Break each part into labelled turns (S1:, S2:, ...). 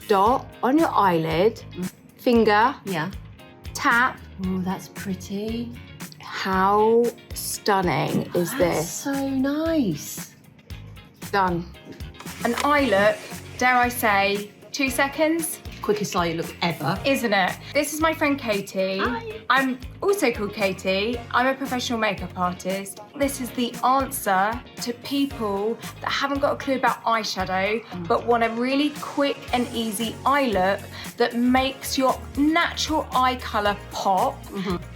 S1: dot on your eyelid, finger,
S2: Yeah.
S1: tap.
S2: Oh, that's pretty.
S1: How stunning is
S2: That's
S1: this?
S2: so nice.
S1: Done. An eye look, dare I say, 2 seconds?
S2: Quickest eye look ever.
S1: Isn't it? This is my friend Katie.
S2: Hi.
S1: I'm also called Katie. I'm a professional makeup artist. This is the answer to people that haven't got a clue about eyeshadow, but want a really quick and easy eye look that makes your natural eye colour pop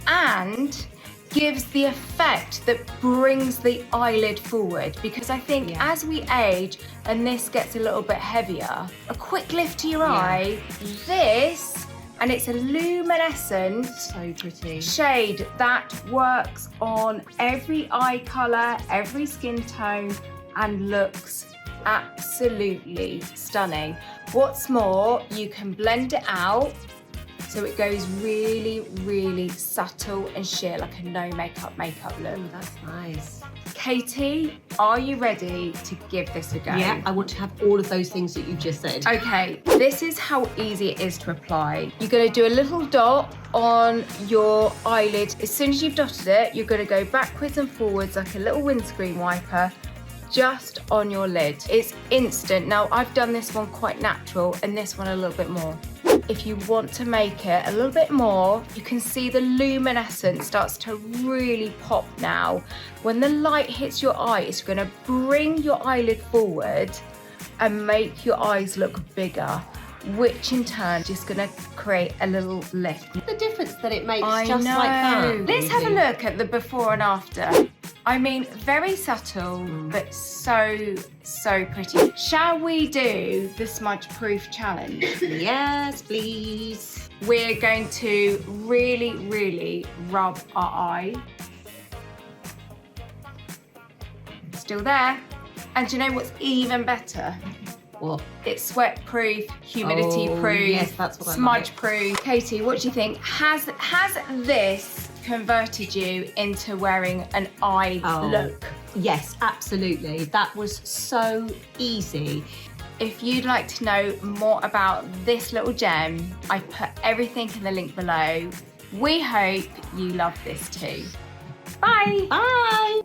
S1: and gives the effect that brings the eyelid forward. Because I think as we age and this gets a little bit heavier, a quick lift to your eye, this, and it's a luminescent
S2: So pretty.
S1: shade that works on every eye colour, every skin tone, and looks absolutely stunning. What's more, you can blend it out so it goes really, really subtle and sheer, like a no makeup look.
S2: Oh, that's nice.
S1: Katie, are you ready to give this a go?
S2: Yeah, I want to have all of those things that you just said.
S1: Okay, this is how easy it is to apply. You're going to do a little dot on your eyelid. As soon as you've dotted it, you're going to go backwards and forwards like a little windscreen wiper just on your lid. It's instant. Now, I've done this one quite natural and this one a little bit more. If you want to make it a little bit more, you can see the luminescence starts to really pop now. When the light hits your eye, it's going to bring your eyelid forward and make your eyes look bigger, which in turn is just going to create a little lift.
S2: The difference that it makes
S1: I
S2: just
S1: know.
S2: like that.
S1: Let's have a look at the before and after. I mean, very subtle, but so, so pretty. Shall we do the smudge proof challenge?
S2: Yes, please.
S1: We're going to really, really rub our eye. Still there. And do you know what's even better?
S2: What?
S1: It's sweat proof, humidity proof,
S2: yes, that's what I
S1: smudge
S2: like.
S1: proof. Katie, what do you think? Has this converted you into wearing an eye look?
S2: Yes, absolutely. That was so easy.
S1: If you'd like to know more about this little gem, I've put everything in the link below. We hope you love this too. Bye.
S2: Bye.